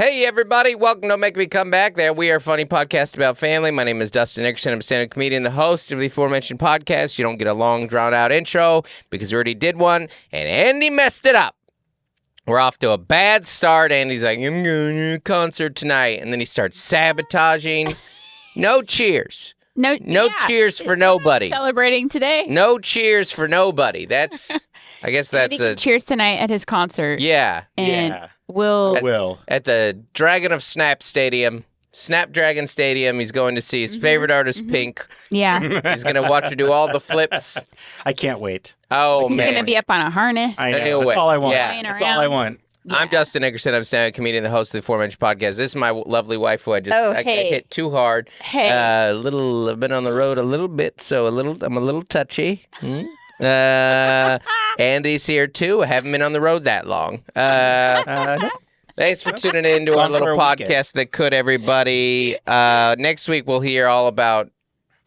Hey, everybody. Welcome to Don't Make Me Come Back There. We are a funny podcast about family. My name is Dustin Nickerson. I'm a stand-up comedian, the host of the aforementioned podcast. You don't get a long, drawn-out intro because we already did one, and Andy messed it up. We're off to a bad start. Andy's like, I'm going to a concert tonight. And then he starts sabotaging. No cheers. No cheers for nobody. Celebrating today. No cheers for nobody. I guess that's a... Cheers tonight at his concert. Yeah. And Will. At the Dragon of Snapdragon Stadium, he's going to see his favorite artist, Pink. Yeah. He's going to watch her do all the flips. I can't wait. Oh, He's man. going to be up on a harness. I know. That's all I want. Yeah. That's all I want. Yeah. I'm Dustin Nickerson. I'm a stand-up comedian, the host of the aforementioned podcast. This is my lovely wife, who I hit too hard. Hey. I've been on the road a little bit, so I'm a little touchy. Andy's here too. I haven't been on the road that long. Thanks for tuning in to our little podcast that could, everybody. Next week we'll hear all about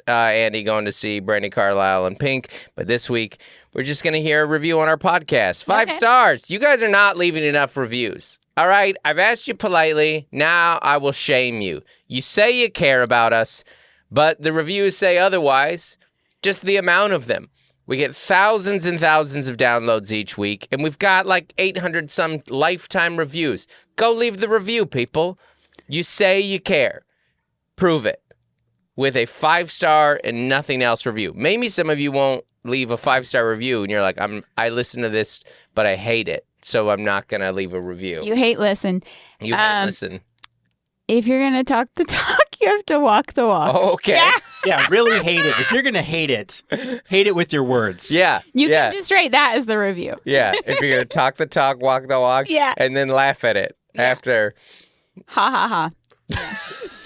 Andy going to see Brandi Carlile and Pink, but this week we're just going to hear a review on our podcast. 5 stars. You guys are not leaving enough reviews. All right? I've asked you politely. Now I will shame you. You say you care about us, but the reviews say otherwise. Just the amount of them. We get thousands and thousands of downloads each week, and we've got like 800 some lifetime reviews. Go leave the review, people. You say you care. Prove it with a 5-star and nothing else review. Maybe some of you won't leave a 5-star review, and you're like, I listen to this, but I hate it, so I'm not going to leave a review. You hate listen. You hate listen. If you're going to talk the talk, you have to walk the walk. Oh, okay. Yeah, really hate it. If you're going to hate it with your words. Yeah. You can just write that as the review. Yeah. If you're going to talk the talk, walk the walk, and then laugh at it after. Ha, ha, ha.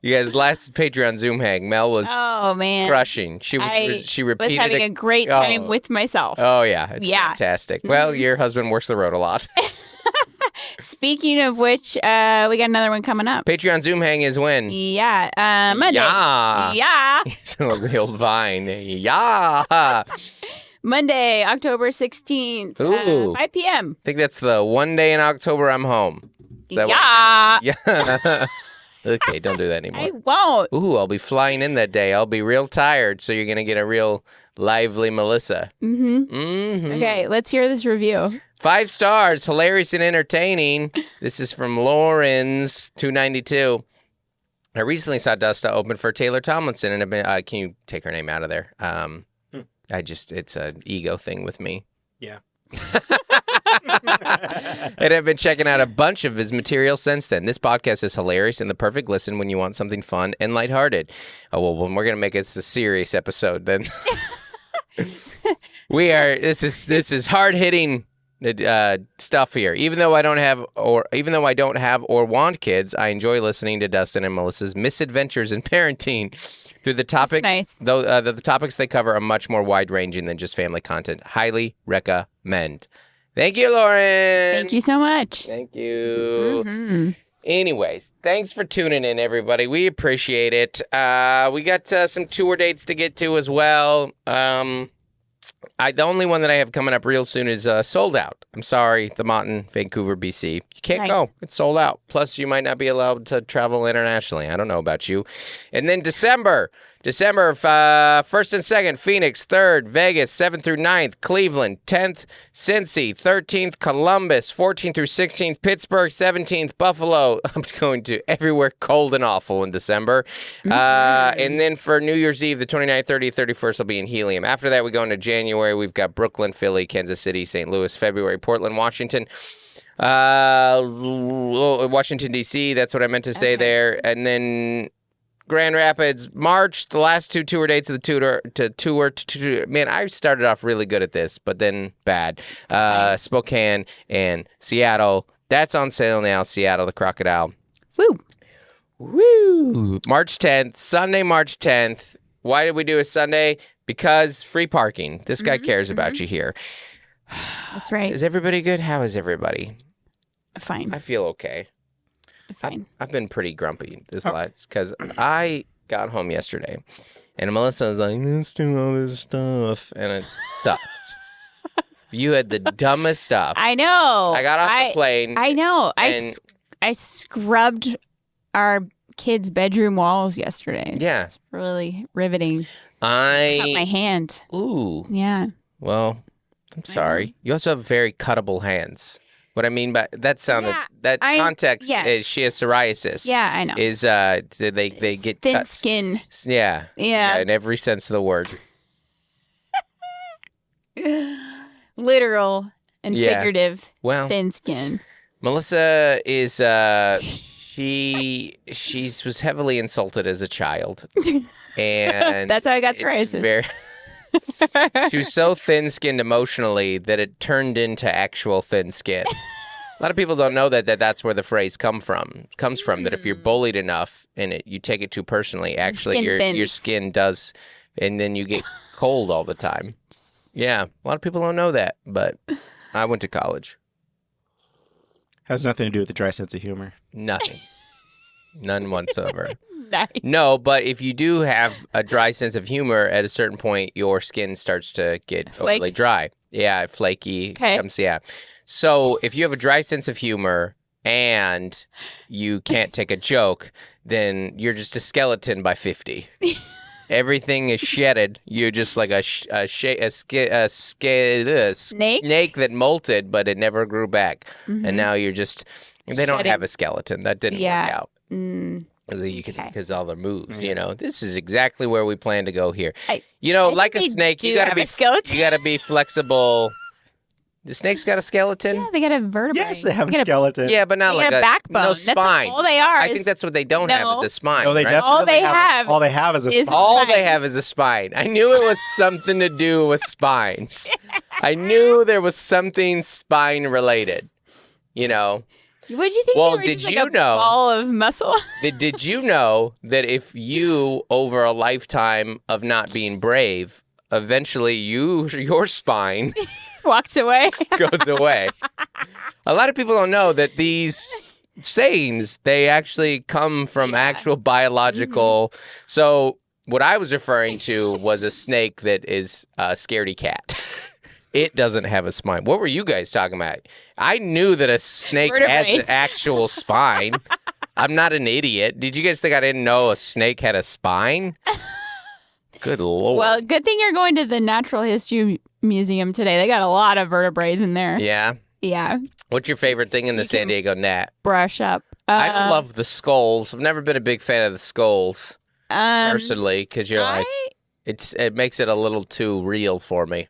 You guys, last Patreon Zoom hang, Mel was crushing. She repeated was having a great time with myself. Oh, yeah. It's fantastic. Well, your husband works the road a lot. Speaking of which, we got another one coming up. Patreon Zoom hang is when? Yeah. Monday. Yeah. So a real vine. Yeah. Monday, October 16th. Ooh. 5 p.m. I think that's the one day in October I'm home. Yeah. Okay, don't do that anymore. I won't. Ooh, I'll be flying in that day. I'll be real tired, so you're going to get a real lively Melissa. Okay, let's hear this review. 5 stars, hilarious and entertaining. This is from Lawrence 292. I recently saw Dustin open for Taylor Tomlinson, and I've been, can you take her name out of there? It's an ego thing with me. Yeah. And I've been checking out a bunch of his material since then. This podcast is hilarious and the perfect listen when you want something fun and lighthearted. Oh, well, we're going to make this a serious episode then. This is hard-hitting stuff here. Even though I don't have or want kids, I enjoy listening to Dustin and Melissa's misadventures in parenting. Through the topics, nice. Though the topics they cover are much more wide-ranging than just family content. Highly recommend. Thank you, Lauren. Thank you so much. Thank you. Anyways, thanks for tuning in, everybody. We appreciate it. We got some tour dates to get to as well. The only one that I have coming up real soon is sold out. I'm sorry, the Mountain, Vancouver, BC. You can't go. It's sold out. Plus, you might not be allowed to travel internationally. I don't know about you. And then December 1st and 2nd, Phoenix, 3rd, Vegas, 7th through 9th, Cleveland, 10th, Cincy, 13th, Columbus, 14th through 16th, Pittsburgh, 17th, Buffalo. I'm going to everywhere cold and awful in December. And then for New Year's Eve, the 29th, 30th, 31st will be in Helium. After that, we go into January. We've got Brooklyn, Philly, Kansas City, St. Louis, February, Portland, Washington. Washington, D.C., that's what I meant to say there. And then Grand Rapids, March, the last 2 tour dates of the tour. Man, I started off really good at this, but then bad. Spokane and Seattle. That's on sale now, Seattle, the Crocodile. Woo! March 10th, Sunday, March 10th. Why did we do a Sunday? Because free parking. This guy cares about you here. That's right. Is everybody good? How is everybody? Fine. I feel okay. Fine. I've been pretty grumpy this last because I got home yesterday and Melissa was like, let's do all this stuff. And it sucked. You had the dumbest stuff. I know. I got off the plane. I know. I scrubbed our kids' bedroom walls yesterday. Yeah. It's really riveting. Cut my hand. Ooh. Yeah. Well, I'm sorry. You also have very cuttable hands. What I mean by that context is she has psoriasis. Yeah, I know. Is they get thin cuts. skin. Yeah. Yeah. In every sense of the word. Literal and figurative. Well, thin skin. Melissa is she was heavily insulted as a child, and that's how I got psoriasis. She was so thin-skinned emotionally that it turned into actual thin skin. A lot of people don't know that's where the phrase comes from. That if you're bullied enough and you take it too personally, actually your skin does, and then you get cold all the time. Yeah, a lot of people don't know that, but I went to college. Has nothing to do with the dry sense of humor. Nothing. None whatsoever. Nice. No, but if you do have a dry sense of humor, at a certain point, your skin starts to get overly dry. Yeah, flaky. Okay. So if you have a dry sense of humor and you can't take a joke, then you're just a skeleton by 50. Everything is shedded. You're just like a snake that molted, but it never grew back. Mm-hmm. And now you're just... They don't have a skeleton. That didn't work out. Because all the moves, This is exactly where we plan to go here. Like a snake, you gotta be flexible. The snake's got a skeleton? Yeah, they got a vertebrae. Yes, they have a skeleton. Yeah, but not like a backbone. No spine. That's all they are. I think that's what they don't have is a spine. No, they right? definitely all they have is a spine. All they have is a spine. I knew it was something to do with spines. I knew there was something spine related. What did you think? Well, they were just like a ball of muscle? Did you know that if you, over a lifetime of not being brave, eventually your spine walks away, goes away? A lot of people don't know that these sayings, they actually come from actual biological. Mm-hmm. So what I was referring to was a snake that is a scaredy cat. It doesn't have a spine. What were you guys talking about? I knew that a snake has an actual spine. I'm not an idiot. Did you guys think I didn't know a snake had a spine? Good Lord. Well, good thing you're going to the Natural History Museum today. They got a lot of vertebrae in there. Yeah? Yeah. What's your favorite thing in the San Diego Nat? Brush up. I don't love the skulls. I've never been a big fan of the skulls, personally, because it makes it a little too real for me.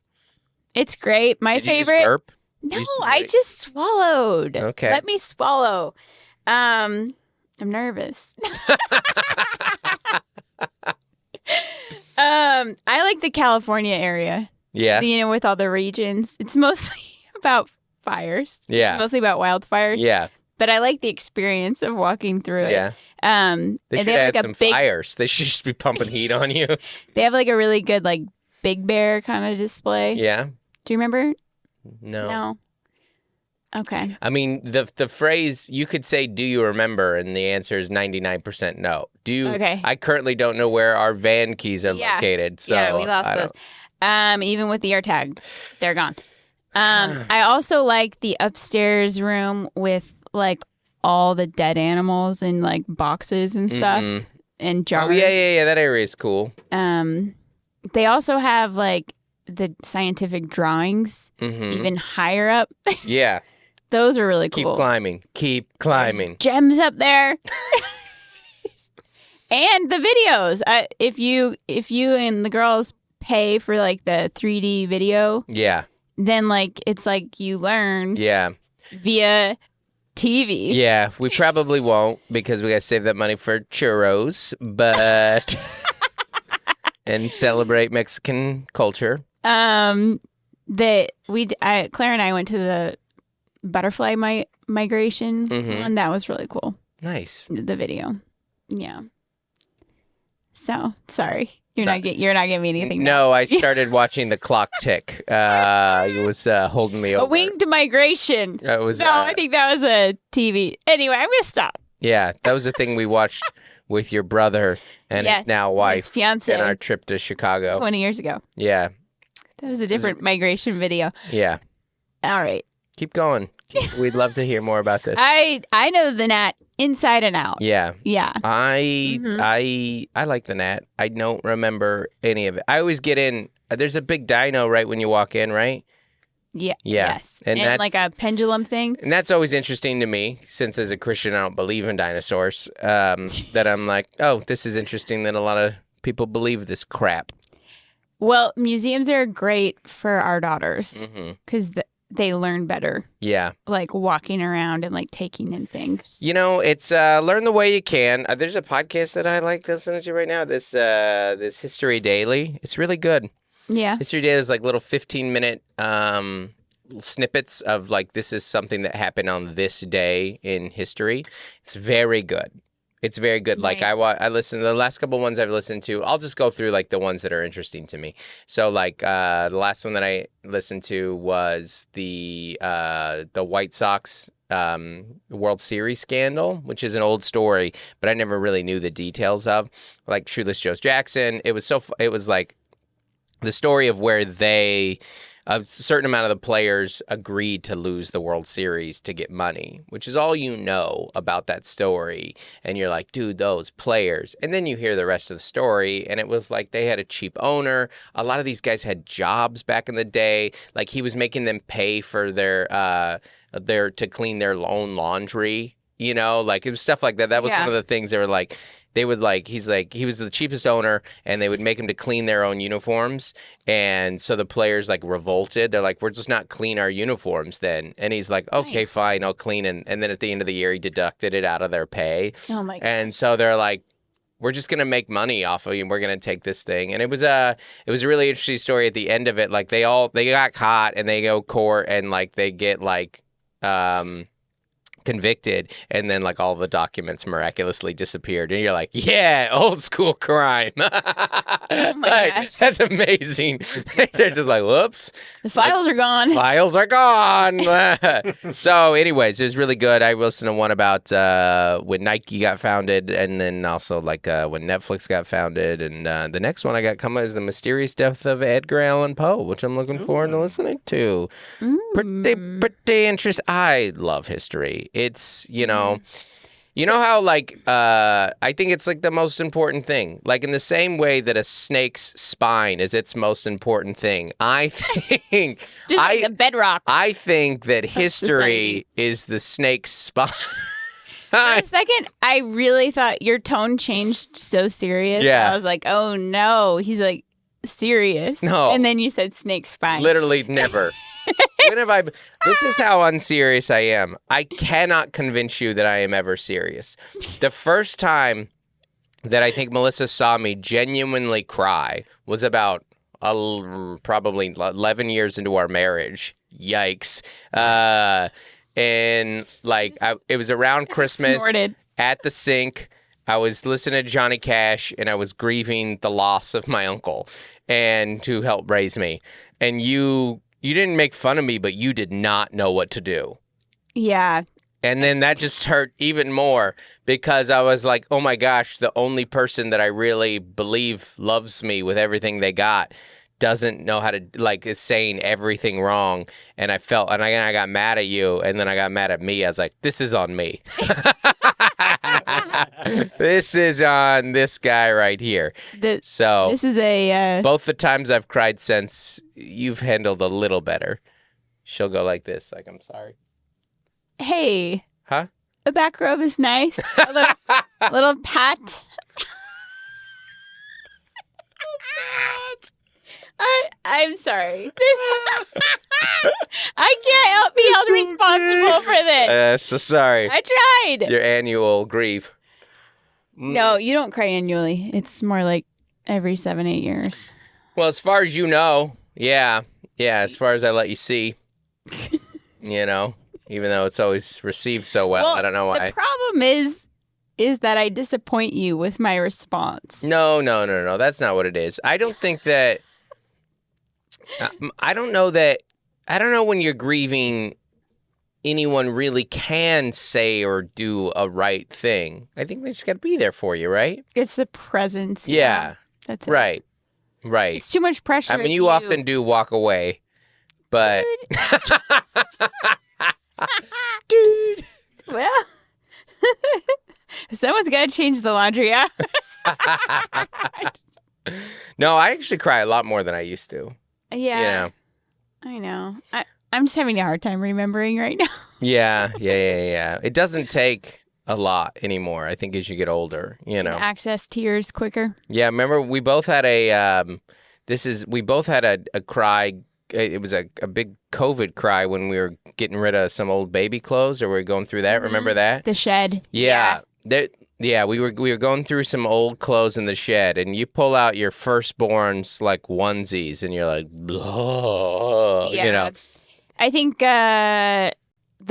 It's great. My favorite. You just burp? No, I just swallowed. Okay. Let me swallow. I'm nervous. I like the California area. Yeah. With all the regions. It's mostly about fires. Yeah. It's mostly about wildfires. Yeah. But I like the experience of walking through it. Yeah. They should have some fires. They should just be pumping heat on you. They have like a really good like Big Bear kind of display. Yeah. Do you remember? No. Okay. I mean, the phrase, you could say, do you remember? And the answer is 99% no. Okay. I currently don't know where our van keys are located. So yeah, we lost those. Even with the AirTag, they're gone. I also like the upstairs room with like all the dead animals and like boxes and stuff and jars. Oh, yeah. That area is cool. They also have like the scientific drawings even higher up. Yeah. Those are really cool. Keep climbing. There's gems up there. And the videos. If you and the girls pay for like the 3D video, then like it's like you learn via TV. Yeah, we probably won't because we got to save that money for churros, but and celebrate Mexican culture. Claire and I went to the butterfly migration one. That was really cool. Nice. The video. Yeah. So, sorry. You're not giving me anything. No, I started watching the clock tick. It was holding me over. A winged migration. I think that was a TV. Anyway, I'm going to stop. Yeah, that was the thing we watched with your brother and his now wife. His fiance. On our trip to Chicago. 20 years ago. Yeah. That was a different migration video. Yeah. All right. Keep going. We'd love to hear more about this. I know the gnat inside and out. Yeah. Yeah. I like the gnat. I don't remember any of it. I always get in. There's a big dino right when you walk in, right? Yeah. Yeah. Yes. And like a pendulum thing. And that's always interesting to me, since as a Christian I don't believe in dinosaurs. That I'm like, oh, this is interesting that a lot of people believe this crap. Well, museums are great for our daughters because they learn better. Yeah. Like walking around and like taking in things. You know, it's learn the way you can. There's a podcast that I like listening to right now. This History Daily. It's really good. Yeah. History Daily is like little 15-minute snippets of like, this is something that happened on this day in history. It's very good. It's very good. Nice. Like I listened to the last couple ones I've listened to. I'll just go through like the ones that are interesting to me. So like the last one that I listened to was the White Sox World Series scandal, which is an old story, but I never really knew the details of. Like Shoeless Joe Jackson. It was like the story of where a certain amount of the players agreed to lose the World Series to get money, which is all you know about that story. And you're like, dude, those players. And then you hear the rest of the story, and it was like they had a cheap owner. A lot of these guys had jobs back in the day. Like he was making them pay for their to clean their own laundry. You know, like it was stuff like that. That was one of the things they were like. They would he was the cheapest owner, and they would make him to clean their own uniforms. And so the players like revolted. They're like, we're just not clean our uniforms then. And he's like, okay, fine, I'll clean. And then at the end of the year, he deducted it out of their pay. Oh my God. And so they're like, we're just going to make money off of you, and we're going to take this thing. And it was a really interesting story at the end of it. Like they got caught, and they go court, and like they get like, convicted, and then like all the documents miraculously disappeared, and you're like, yeah, old school crime. Oh my gosh. That's amazing. They're just like, whoops, the files are gone. Files are gone. So anyways, it was really good. I listened to one about when Nike got founded, and then also like when Netflix got founded, and the next one I got coming is the mysterious death of Edgar Allan Poe, which I'm looking forward to listening to. Pretty interesting. I love history. It's, you know how like I think it's like the most important thing. Like in the same way that a snake's spine is its most important thing, I think just like the bedrock. I think that history is the snake's spine. For a second, I really thought your tone changed so serious. Yeah. I was like, oh no, he's like serious. No. And then you said snake spine. Literally never. When have I? This is how unserious I am. I cannot convince you that I am ever serious. The first time that I think Melissa saw me genuinely cry was about probably 11 years into our marriage. Yikes. And like it was around Christmas. Snorted. At the sink. I was listening to Johnny Cash, and I was grieving the loss of my uncle and to help raise me. And you didn't make fun of me, but you did not know what to do. Yeah. And then that just hurt even more because I was like, oh my gosh, the only person that I really believe loves me with everything they got doesn't know how to, like, is saying everything wrong. And I got mad at you, and then I got mad at me. I was like, this is on me. This is on this guy right here. This is both the times I've cried since, you've handled a little better. She'll go like this, like, I'm sorry. Hey. Huh? A back rub is nice. A little pat. I'm sorry. I can't be held responsible for this. So sorry. I tried. Your annual grief. No, you don't cry annually. It's more like every 7-8 years. Well, as far as you know, yeah. As far as I let you see, even though it's always received so well, I don't know why. The problem is that I disappoint you with my response. No. That's not what it is. I don't think that. I don't know when you're grieving, anyone really can say or do a right thing. I think they just got to be there for you, right? It's the presence. Yeah. That's it. Right. It's too much pressure. I mean, you often do walk away, but got to change the laundry out. No, I actually cry a lot more than I used to. Yeah. I know. I'm just having a hard time remembering right now. Yeah. It doesn't take a lot anymore, I think, as you get older, Access tears quicker. Yeah, remember we both had a cry. It was a big COVID cry when we were getting rid of some old baby clothes, or we were going through that. Mm-hmm. Remember that? The shed. Yeah. We were going through some old clothes in the shed, and you pull out your firstborn's like onesies, and you're like, I think the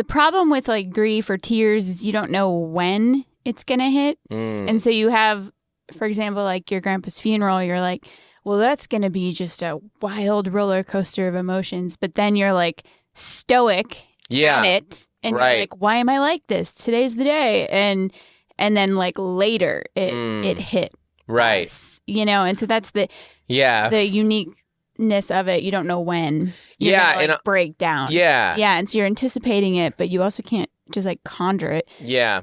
problem with like grief or tears is you don't know when it's gonna hit, and so you have, for example, like your grandpa's funeral. You're like, well, that's gonna be just a wild roller coaster of emotions, but then you're like stoic on it, and you're like, why am I like this? Today's the day, and then like later it hit us, and so that's the uniqueness of it. You don't know when and break down. And so you're anticipating it, but you also can't just like conjure it. You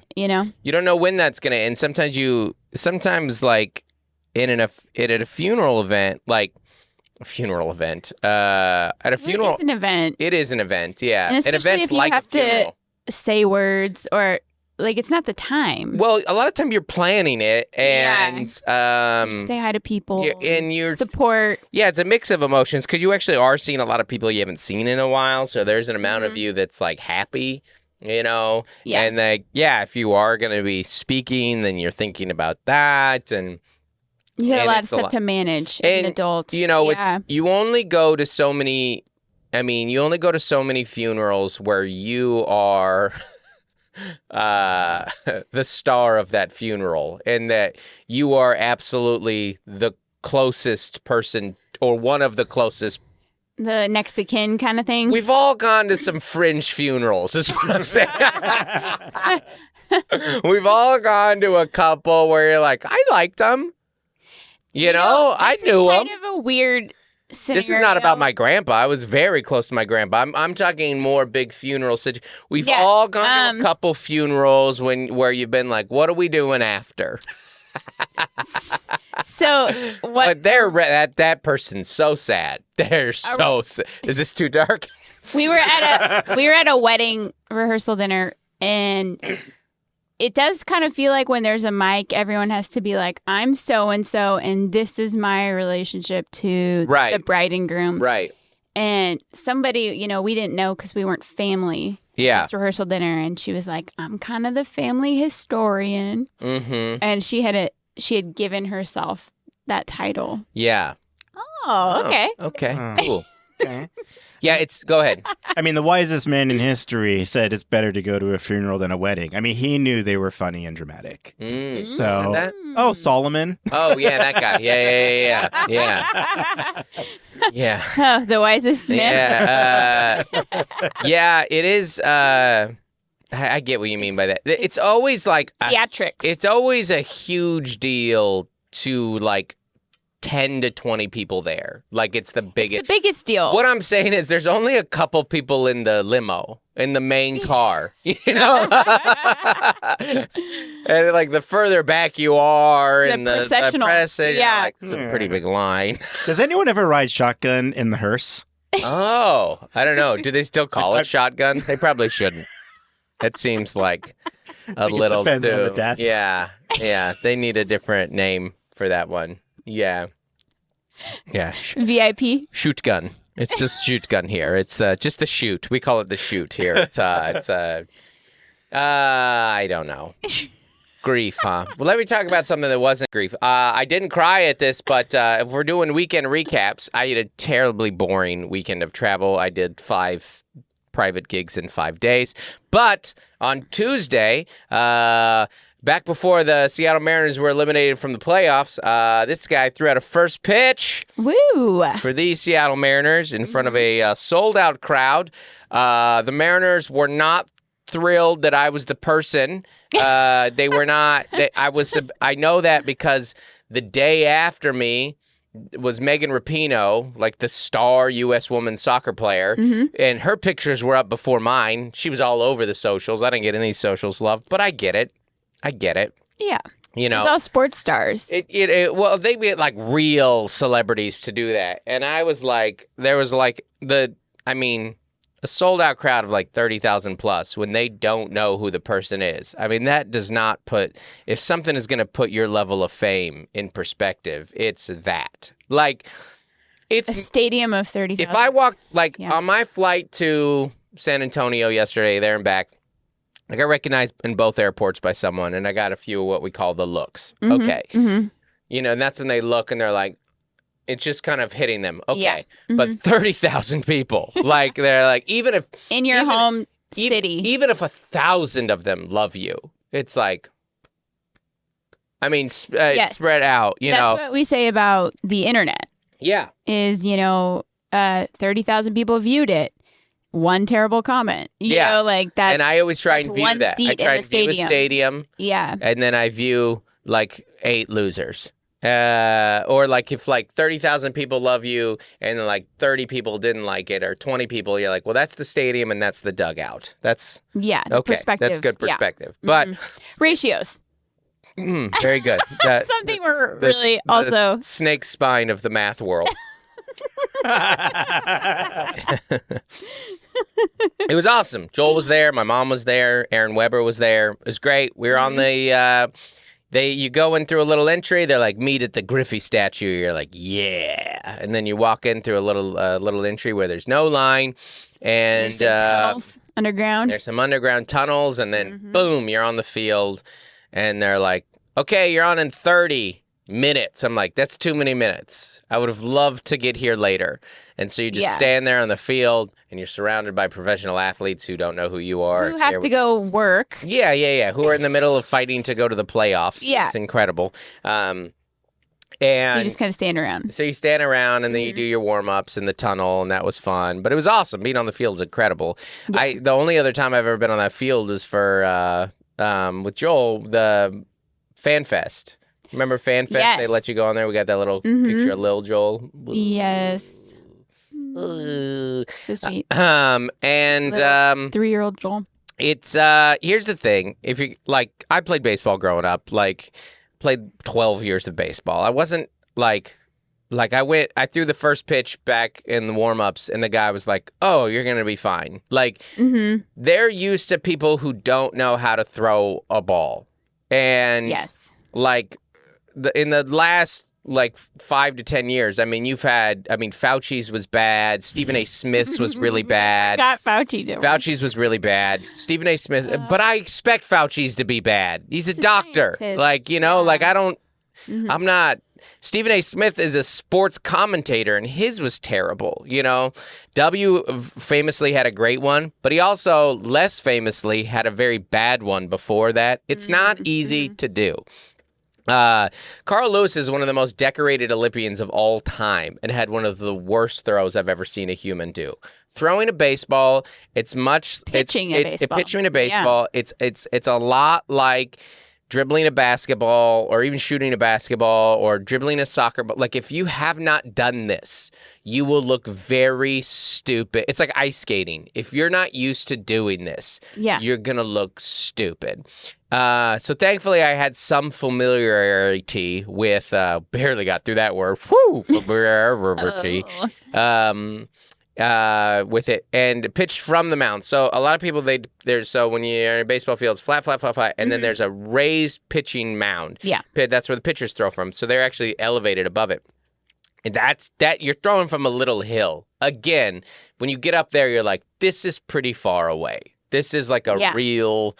don't know when that's gonna end. Sometimes like at a funeral event, like a funeral event at a funeral, it's an event. It is an event. And especially an event like a funeral. To say words or like it's not the time. Well, a lot of time you're planning it and say hi to people and you're support. Yeah, it's a mix of emotions because you actually are seeing a lot of people you haven't seen in a while. So there's an amount of you that's like happy, and like if you are going to be speaking, then you're thinking about that, and you got a lot of stuff to manage as an adult. You only go to so many. I mean, you only go to so many funerals where you are the star of that funeral, and that you are absolutely the closest person or one of the closest, the next of kin kind of thing. We've all gone to some fringe funerals is what I'm saying. We've all gone to a couple where you're like, I liked them, I knew them. Kind of a weird scenario. This is not about my grandpa. I was very close to my grandpa. I'm talking more big funeral situations. We've all gone to a couple funerals where you've been like, what are we doing after? So what? But that person's so sad. They're so sad. Is this too dark? We were at a wedding rehearsal dinner, and it does kind of feel like when there's a mic, everyone has to be like, I'm so-and-so, and this is my relationship to the bride and groom. Right. And somebody, we didn't know because we weren't family. Yeah. It's rehearsal dinner, and she was like, I'm kind of the family historian. Mm-hmm. And she had given herself that title. Yeah. Oh, okay. Okay, cool. Okay. Yeah, go ahead. I mean, the wisest man in history said it's better to go to a funeral than a wedding. I mean, he knew they were funny and dramatic. Solomon. Oh, yeah, that guy. Yeah. Oh, the wisest man. Yeah, it is. I get what you mean by that. It's always like theatrics. It's always a huge deal to like 10 to 20 people there. Like it's the biggest. It's the biggest deal. What I'm saying is there's only a couple people in the limo, in the main car, And like the further back you are in the procession, like, it's a pretty big line. Does anyone ever ride shotgun in the hearse? Oh, I don't know. Do they still call it shotgun? They probably shouldn't. It seems like a little too. Depends on the death. Yeah. They need a different name for that one. Yeah. VIP shoot gun. It's just shoot gun here. It's just the shoot. We call it the shoot here. It's I don't know. Grief, huh? Well, let me talk about something that wasn't grief. I didn't cry at this, but if we're doing weekend recaps, I had a terribly boring weekend of travel. I did 5 private gigs in 5 days. But on Tuesday, back before the Seattle Mariners were eliminated from the playoffs, this guy threw out a first pitch for the Seattle Mariners in front of a sold-out crowd. The Mariners were not thrilled that I was the person. They were not. I know that because the day after me was Megan Rapinoe, like the star U.S. women's soccer player, and her pictures were up before mine. She was all over the socials. I didn't get any socials love, but I get it. Yeah. You know, it's all sports stars. Well, they get like real celebrities to do that. And I was like, there was like a sold out crowd of like 30,000 plus when they don't know who the person is. I mean, that does not if something is going to put your level of fame in perspective, it's that. Like, it's a stadium of 30,000. If I walked, on my flight to San Antonio yesterday, there and back, I got recognized in both airports by someone, and I got a few of what we call the looks. Mm-hmm, okay. Mm-hmm. You know, and that's when they look and they're like, it's just kind of hitting them. Okay. Yeah. Mm-hmm. But 30,000 people, like, they're like, even if... in your home city. Even if 1,000 of them love you, it's like... I mean, yes. Spread out, you know. That's what we say about the internet. Yeah. Is, 30,000 people viewed it. One terrible comment. You know, like that. And I always try and view that. I try to view a stadium. Yeah. And then I view like 8 losers. Or like if like 30,000 people love you and like 30 people didn't like it or 20 people, you're like, well, that's the stadium and that's the dugout. That's okay. Perspective. That's good perspective. Yeah. But ratios. Very good. Something we're really also the snake spine of the math world. It was awesome. Joel was there. My mom was there. Aaron Weber was there. It was great. We were on the. You go in through a little entry. They're like, meet at the Griffey statue. You're like, yeah, and then you walk in through a little entry where there's no line, and there's tunnels underground. There's some underground tunnels, and then boom, you're on the field, and they're like, okay, you're on in 30 minutes. I'm like, that's too many minutes. I would have loved to get here later. And so you just stand there on the field and you're surrounded by professional athletes who don't know who you are. Who have to go work. Yeah. Who are in the middle of fighting to go to the playoffs. Yeah. It's incredible. And so you just kind of stand around. So you stand around and then you do your warm-ups in the tunnel, and that was fun. But it was awesome. Being on the field is incredible. Yeah. The only other time I've ever been on that field is for with Joel, the Fan Fest. Remember Fan Fest? Yes. They let you go on there. We got that little picture of Lil Joel. Yes. So sweet. And 3-year-old Joel. It's here's the thing. If you like, I played baseball growing up. Like, played 12 years of baseball. I wasn't like I threw the first pitch back in the warm-ups, and the guy was like, "Oh, you're gonna be fine." Like, they're used to people who don't know how to throw a ball, and like. In the last 5 to 10 years, I mean, Fauci's was bad. Stephen A. Smith's was really bad. Got Fauci. Fauci's was really bad. Stephen A. Smith, but I expect Fauci's to be bad. He's a doctor. Scientist. I'm not. Stephen A. Smith is a sports commentator, and his was terrible. W famously had a great one, but he also, less famously, had a very bad one before that. It's not easy to do. Carl Lewis is one of the most decorated Olympians of all time and had one of the worst throws I've ever seen a human do. Throwing a baseball, pitching a baseball. Yeah. It's a lot like dribbling a basketball or even shooting a basketball or dribbling a soccer ball. Like, if you have not done this, you will look very stupid. It's like ice skating. If you're not used to doing this, you're going to look stupid. So thankfully I had some familiarity with, barely got through that word. Woo! Familiarity. With it, and pitched from the mound. So a lot of people, so when you're in a baseball field, it's flat, and then there's a raised pitching mound. Yeah. That's where the pitchers throw from. So they're actually elevated above it. And that you're throwing from a little hill. Again, when you get up there, you're like, this is pretty far away. This is like a real,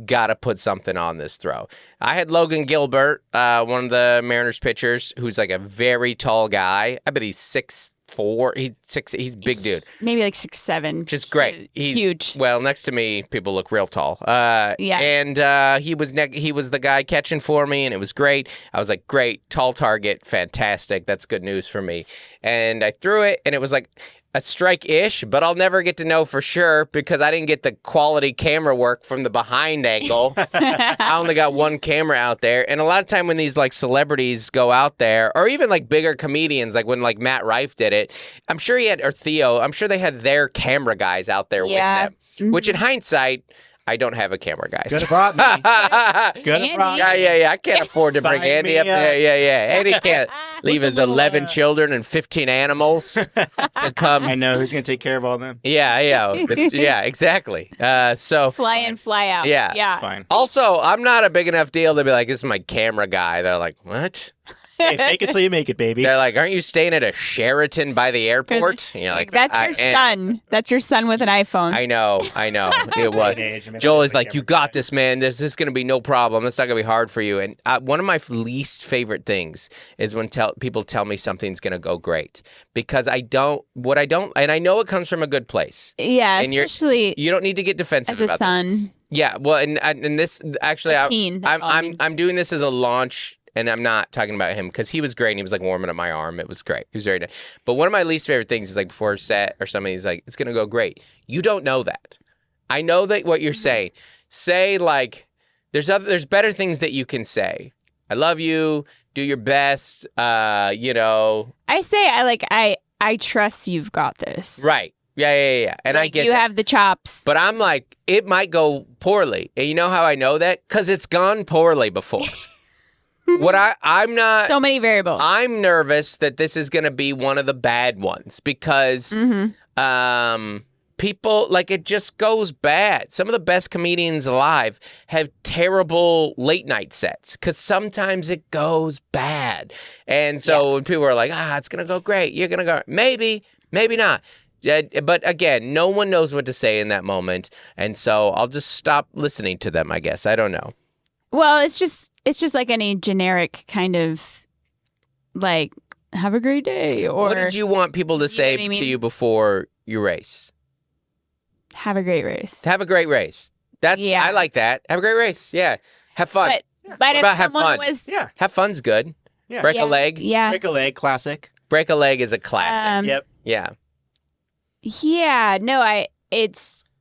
gotta put something on this throw. I had Logan Gilbert, one of the Mariners pitchers, who's like a very tall guy. I bet he's 6'4". He's a big dude. Maybe like 6'7". Which is great. He's huge. Well, next to me, people look real tall. And he was the guy catching for me, and it was great. I was like, great, tall target, fantastic. That's good news for me. And I threw it, and it was like a strike-ish, but I'll never get to know for sure because I didn't get the quality camera work from the behind angle. I only got one camera out there. And a lot of time when these like celebrities go out there, or even like bigger comedians, like when like Matt Rife did it, I'm sure Theo, I'm sure they had their camera guys out there with them. Which in hindsight, I don't have a camera guy. Could have brought me. Could have brought me. Yeah. I can't afford to bring Sign Andy me up there. Yeah. Andy can't leave his 11 children and 15 animals to come. I know who's going to take care of all of them. Yeah, exactly. So Fly in, fly out. Yeah. Fine. Also, I'm not a big enough deal to be like, this is my camera guy. They're like, what? Hey, fake it till you make it, baby. They're like, aren't you staying at a Sheraton by the airport? And you're like, That's your son. That's your son with an iPhone. I know. It was. Joel is like, you got this, man. This is going to be no problem. It's not going to be hard for you. And one of my least favorite things is when people tell me something's going to go great. Because and I know it comes from a good place. Yeah, And especially you don't need to get defensive as a about son. this. Yeah, well, and this, actually, Teen, that's all I mean. I'm doing this as a launch. And I'm not talking about him because he was great. And he was like warming up my arm. It was great. He was very nice. But one of my least favorite things is like before a set or something, he's like, it's going to go great. You don't know that. I know that what you're saying. Say like, there's better things that you can say. I love you. Do your best. I say I trust you've got this. Right. Yeah. And I get you that. have the chops. But I'm like, it might go poorly. And you know how I know that? Because it's gone poorly before. I'm not. So many variables. I'm nervous that this is going to be one of the bad ones because people, like, it just goes bad. Some of the best comedians alive have terrible late night sets because sometimes it goes bad. And so when people are like, it's going to go great. You're going to go, maybe not. But again, no one knows what to say in that moment. And so I'll just stop listening to them, I guess. I don't know. Well, it's just like any generic kind of like have a great day or what did you want people to say to you before you race? Have a great race. Have a great race. I like that. Have a great race. Yeah. Have fun. But if someone have fun's good. Yeah. Break a leg. Yeah. Break a leg, classic. Break a leg is a classic. Yep. Yeah. Yeah. No,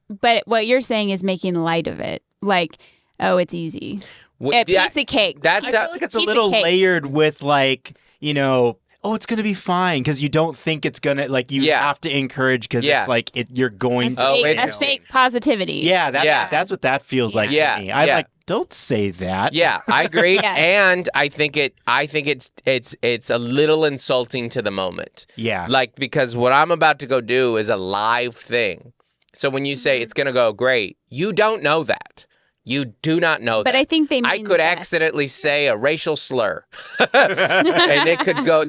but what you're saying is making light of it. Like, oh, it's easy. A piece of cake. I feel like it's a little layered with like, it's going to be fine because you don't think it's going to, like, you have to encourage because it's like you're going to. Fake positivity. Yeah, that's what that feels like to me. I'm like, don't say that. Yeah, I agree. And I think it's a little insulting to the moment. Yeah. Like, because what I'm about to go do is a live thing. So when you say it's going to go great, you don't know that. You do not know that. But I think they mean I could accidentally say a racial slur. And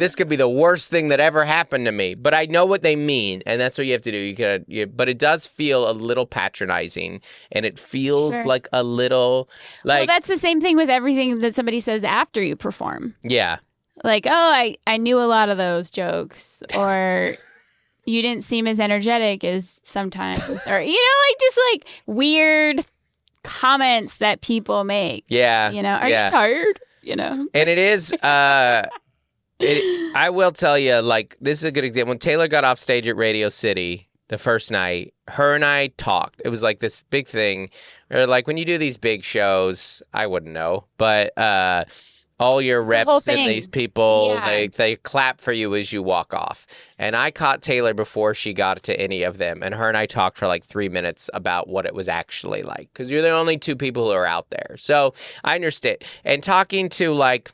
this could be the worst thing that ever happened to me. But I know what they mean. And that's what you have to do. But it does feel a little patronizing. And it feels like a little like. Well, that's the same thing with everything that somebody says after you perform. Yeah. Like, I knew a lot of those jokes. Or you didn't seem as energetic as sometimes. Or, just like weird comments that people make. Yeah. Are you tired? And it is, I will tell you, like, this is a good example. When Taylor got off stage at Radio City the first night, her and I talked. It was like this big thing. Or like when you do these big shows, I wouldn't know, but all your reps and these people, they clap for you as you walk off. And I caught Taylor before she got to any of them. And her and I talked for like 3 minutes about what it was actually like. Because you're the only two people who are out there. So I understand. And talking to like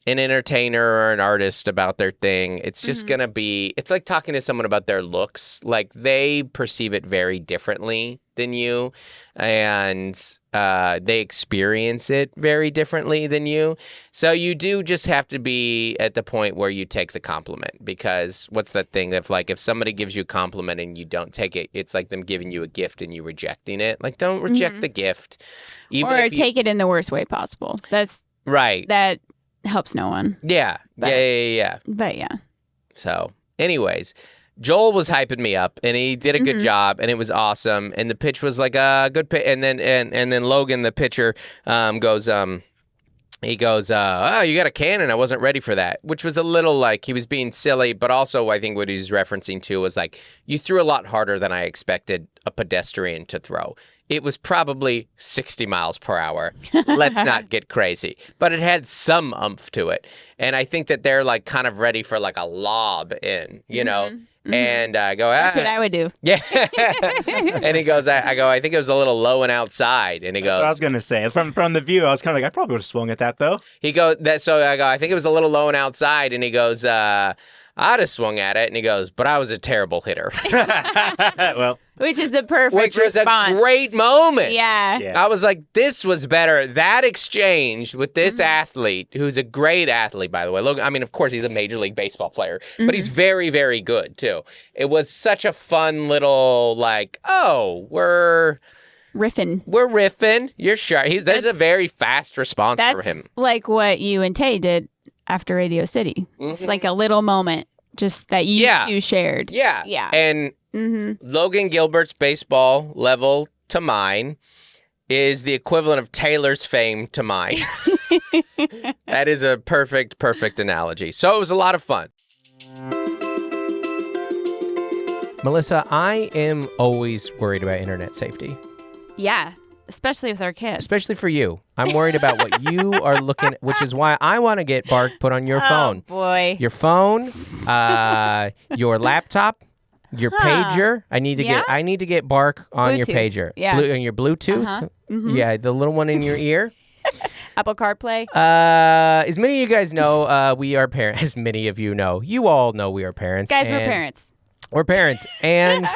an entertainer or an artist about their thing, it's just going to be, it's like talking to someone about their looks. Like they perceive it very differently than you. And they experience it very differently than you. So you do just have to be at the point where you take the compliment, because what's that thing of like, if somebody gives you a compliment and you don't take it, it's like them giving you a gift and you rejecting it. Like, don't reject the gift. Even or take it in the worst way possible. That's right. That helps no one. Yeah. Yeah. But yeah. So anyways, Joel was hyping me up, and he did a good job, and it was awesome. And the pitch was like a good pitch. And then Logan, the pitcher, goes, oh, you got a cannon. I wasn't ready for that, which was a little like he was being silly. But also, I think what he's referencing to was like, you threw a lot harder than I expected a pedestrian to throw. it was probably 60 miles per hour. Let's not get crazy. But it had some oomph to it. And I think that they're like kind of ready for like a lob in, you know? Mm-hmm. And I go, That's what I would do. Yeah. And he goes, I think it was a little low and outside. And he goes, that's what I was going to say. From the view, I was kind of like, I probably would have swung at that though. He goes, so I go, I think it was a little low and outside. And he goes, I'd have swung at it. And he goes, but I was a terrible hitter. Well, which is the perfect response. A great moment. Yeah. I was like, this was better. That exchange with this athlete, who's a great athlete, by the way. Look, I mean, of course, he's a Major League Baseball player, but he's very, very good, too. It was such a fun little, like, oh, we're riffing. You're sure. There's a very fast response for him. That's like what you and Tay did after Radio City. It's like a little moment just that you two shared. Yeah. And Logan Gilbert's baseball level to mine is the equivalent of Taylor's fame to mine. That is a perfect analogy. So it was a lot of fun. Melissa, I am always worried about internet safety. Yeah, especially with our kids. Especially for you. I'm worried about what you are looking at, which is why I want to get Bark put on your phone. Oh, boy. Your phone, your laptop, your pager. I need to get Bark on Bluetooth. your pager. Yeah. On your Bluetooth. Yeah, the little one in your ear. Apple CarPlay. As many of you guys know, we are parents. As many of you know, you all know we are parents. Guys, we're parents. We're parents. And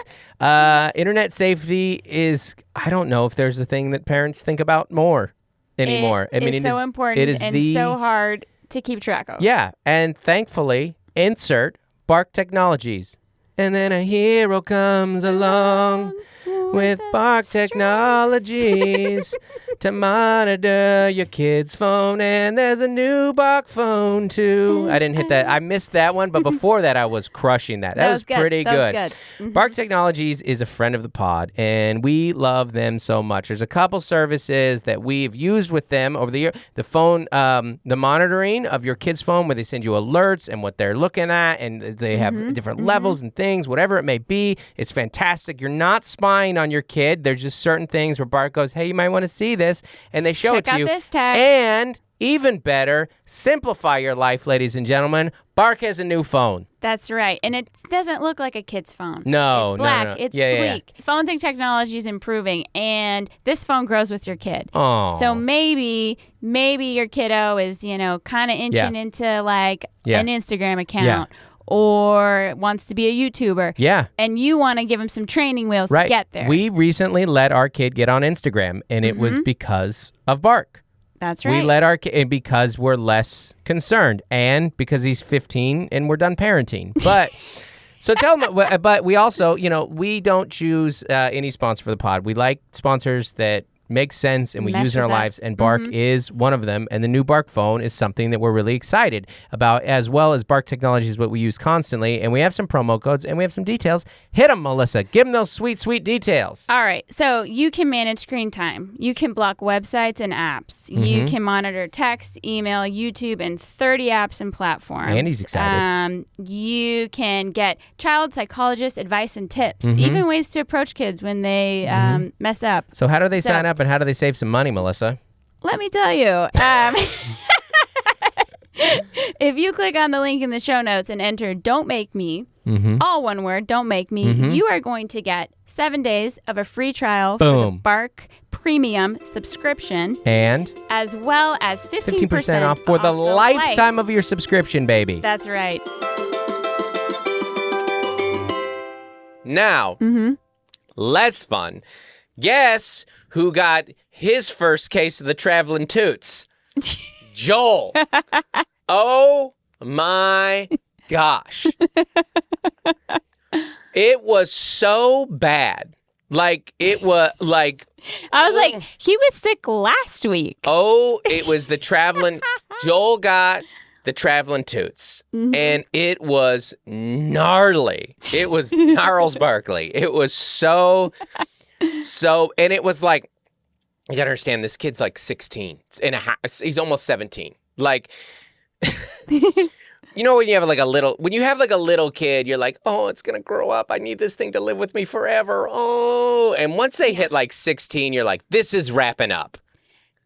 internet safety is, I don't know if there's a thing that parents think about more anymore. It is so important so hard to keep track of. Yeah. And thankfully, insert Bark Technologies. And then a hero comes along with Bark Technologies to monitor your kid's phone. And there's a new Bark phone, too. I didn't hit that. I missed that one. But before that, I was crushing that. That was pretty good. That was good. Bark Technologies is a friend of the pod, and we love them so much. There's a couple services that we've used with them over the year. The phone, the monitoring of your kid's phone, where they send you alerts and what they're looking at, and they have different levels and things, whatever it may be. It's fantastic. You're not spying on your kid. There's just certain things where Bark goes, hey, you might want to see this, and they show it to you. Check out this tag. And even better, simplify your life, ladies and gentlemen. Bark has a new phone. That's right. And it doesn't look like a kid's phone. No, it's black. No. It's sleek. Yeah. Phones and technology is improving, and this phone grows with your kid. Oh. So maybe your kiddo is, kind of inching into like an Instagram account. Yeah. Or wants to be a YouTuber. Yeah. And you want to give him some training wheels to get there. We recently let our kid get on Instagram, and it was because of Bark. That's right. We let our kid, because we're less concerned, and because he's 15 and we're done parenting. But so tell him, but we also, we don't choose any sponsor for the pod. We like sponsors that make sense and we use in our lives, and Bark is one of them. And the new Bark phone is something that we're really excited about, as well as Bark Technology is what we use constantly. And we have some promo codes and we have some details. Hit them, Melissa. Give them those sweet, sweet details. All right. So you can manage screen time. You can block websites and apps. You can monitor text, email, YouTube, and 30 apps and platforms. Andy's excited. You can get child psychologist advice and tips, even ways to approach kids when they mess up. So how do they sign up? And how do they save some money, Melissa? Let me tell you. If you click on the link in the show notes and enter Don't Make Me, all one word, Don't Make Me, you are going to get 7 days of a free trial for the Bark Premium subscription. And? As well as 15% off for the lifetime of your subscription, baby. That's right. Now, less fun. Guess who got his first case of the traveling toots? Joel. Oh my gosh. It was so bad. It was like... I was like, he was sick last week. Oh, it was the traveling... Joel got the traveling toots. And it was gnarly. It was Gnarls Barkley. It was so... and it was like, you gotta understand, this kid's like 16 and a half. He's almost 17. You know when you have like a little kid, you're like, oh, it's gonna grow up. I need this thing to live with me forever. Oh, and once they hit like 16, you're like, this is wrapping up.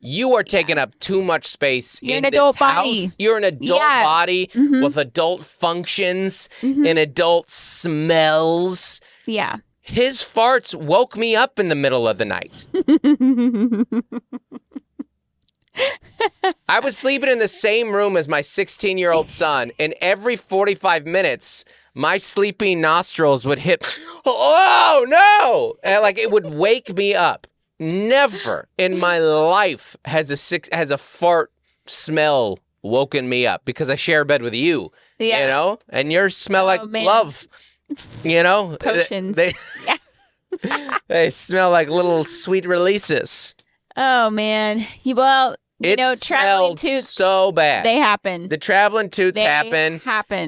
You are taking up too much space You're in an this adult house. body. You're an adult body with adult functions and adult smells. Yeah. His farts woke me up in the middle of the night. I was sleeping in the same room as my 16-year-old son, and every 45 minutes, my sleeping nostrils would hit, oh, no! And like it would wake me up. Never in my life has a fart smell woken me up because I share a bed with you, you know, and yours smell like love, you know, potions. They smell like little sweet releases. Oh man, traveling toots so bad. They happen. The traveling toots happen,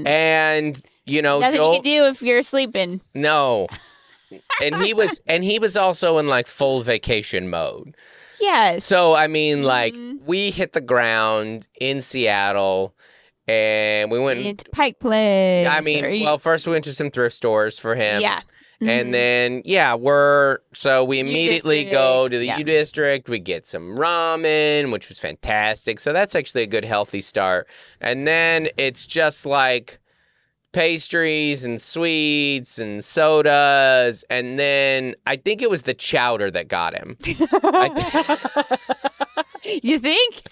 and nothing you can do if you're sleeping. No. And he was also in like full vacation mode. Yes. So I mean, like we hit the ground in Seattle, and we went into Pike Place. I mean, first we went to some thrift stores for him. Yeah. And then we immediately go to the U District. We get some ramen, which was fantastic. So that's actually a good healthy start. And then it's just like pastries and sweets and sodas, and then I think it was the chowder that got him. You think?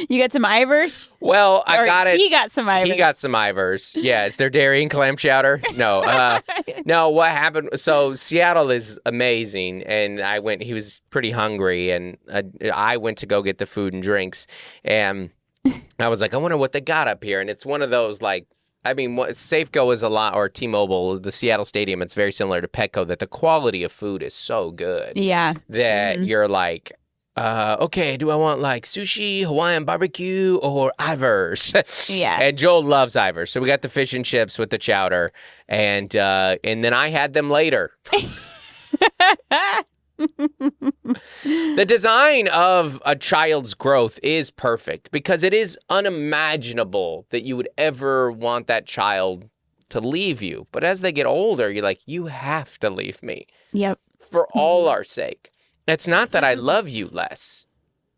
You got some Ivers? Well, I got it. He got some Ivers. He got some Ivers. Yeah, is there dairy and clam chowder? No. No, what happened? So Seattle is amazing, and he was pretty hungry, and I went to go get the food and drinks, and I was like, I wonder what they got up here. And it's one of those, like, I mean, Safeco is a lot, or T-Mobile, the Seattle Stadium, it's very similar to Petco, that the quality of food is so good. Yeah. That you're like, okay, do I want like sushi, Hawaiian barbecue, or Ivers? Yeah. And Joel loves Ivers. So we got the fish and chips with the chowder. And then I had them later. The design of a child's growth is perfect because it is unimaginable that you would ever want that child to leave you. But as they get older, you're like, you have to leave me. Yep. For all our sake. It's not that I love you less.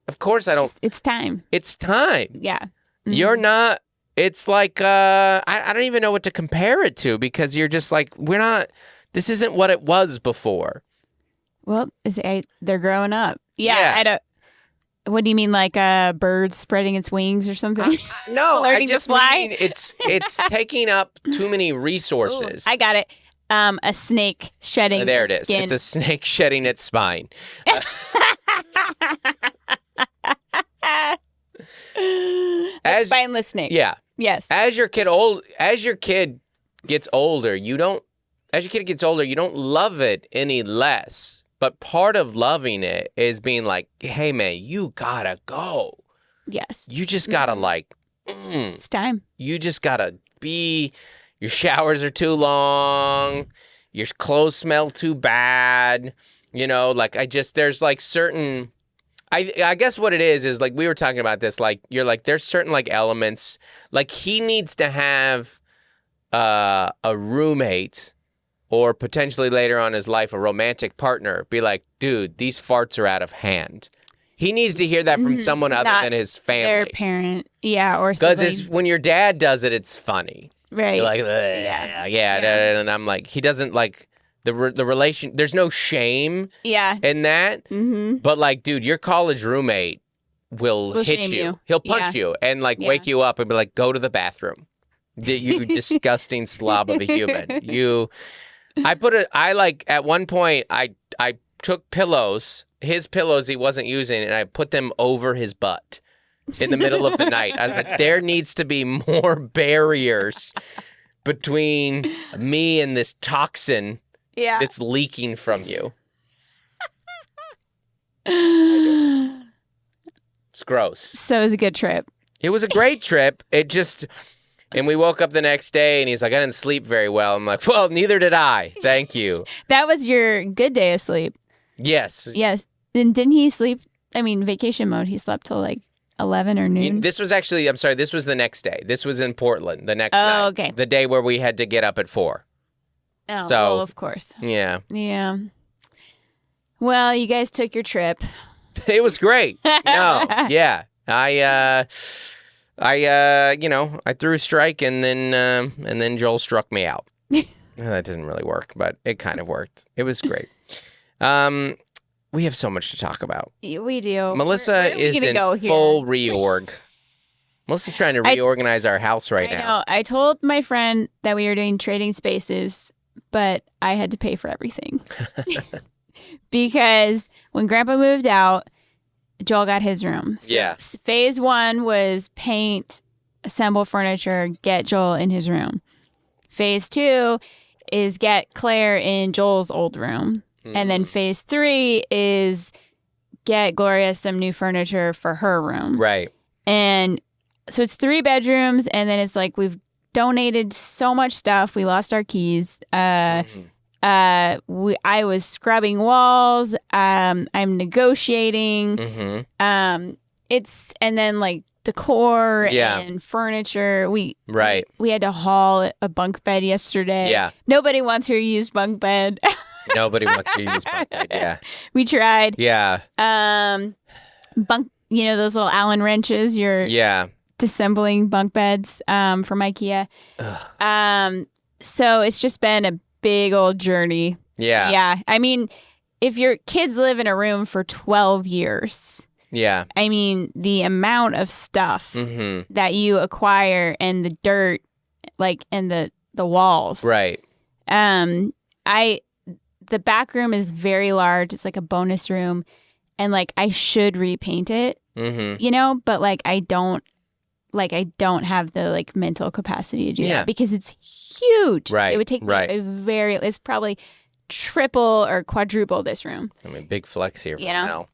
Of course I don't. It's time. It's time. Yeah. Mm-hmm. You're not. It's like, I don't even know what to compare it to because you're just like, this isn't what it was before. Well, they're growing up. Yeah. I don't. What do you mean, like a bird spreading its wings or something? No, learning I just to fly? mean it's taking up too many resources. Ooh, I got it. A snake shedding. There it its is. skin. It's a snake shedding its spine. A spineless snake. Yeah. Yes. As your kid gets older, you don't love it any less. But part of loving it is being like, hey man, you gotta go. Yes. You just gotta it's time. You just gotta your showers are too long, your clothes smell too bad, there's like certain, I guess what it is like we were talking about this, like you're like, there's certain like elements, like he needs to have a roommate or potentially later on in his life, a romantic partner, be like, dude, these farts are out of hand. He needs to hear that from someone other than his family. Their parent. Yeah, or because when your dad does it, it's funny. Right. You're like, yeah. And I'm like, he doesn't like the relation. There's no shame in that. Mm-hmm. But like, dude, your college roommate will hit you. He'll punch you and like wake you up and be like, go to the bathroom. You disgusting slob of a human. At one point, I took his pillows he wasn't using, and I put them over his butt in the middle of the night. I was like, there needs to be more barriers between me and this toxin that's leaking from you. It's gross. So it was a good trip. It was a great trip. And we woke up the next day, and he's like, I didn't sleep very well. I'm like, well, neither did I. Thank you. That was your good day of sleep. Yes. Yes. Then didn't he sleep? I mean, vacation mode, he slept till like 11 or noon. This was actually, I'm sorry, this was the next day. This was in Portland the next night. Oh, okay. The day where we had to get up at 4. Oh, So- well, of course. Yeah. Yeah. Well, you guys took your trip. It was great. No, yeah. I threw a strike and then Joel struck me out. That doesn't really work, but it kind of worked. It was great. We have so much to talk about. We do. Melissa Where are we is gonna in go here? full reorg. Melissa's trying to reorganize our house right I now. know. I told my friend that we were doing trading spaces, but I had to pay for everything. Because when Grandpa moved out, Joel got his room. So Yeah. Phase 1 was paint, assemble furniture, get Joel in his room. Phase 2 is get Claire in Joel's old room. And then phase 3 is get Gloria some new furniture for her room. Right. And so it's 3 bedrooms, and then it's like we've donated so much stuff. We lost our keys. I was scrubbing walls. I'm negotiating. Mm-hmm. And then like decor Yeah. and furniture. We had to haul a bunk bed yesterday. Yeah. Nobody wants your used bunk bed. Nobody wants to use bunk bed. Yeah. We tried. Yeah. Bunk, those little Allen wrenches. Yeah. Disassembling bunk beds from IKEA. So it's just been a big old journey. Yeah. Yeah. I mean, if your kids live in a room for 12 years, Yeah. I mean, the amount of stuff Mm-hmm. that you acquire and the dirt, like, and the walls. Right. The back room is very large. It's like a bonus room. And like, I should repaint it, Mm-hmm. but like, I don't have the like mental capacity to do Yeah. that because it's huge. Right, It would take me right. it's probably triple or quadruple this room. I mean, big flex here for You know? now.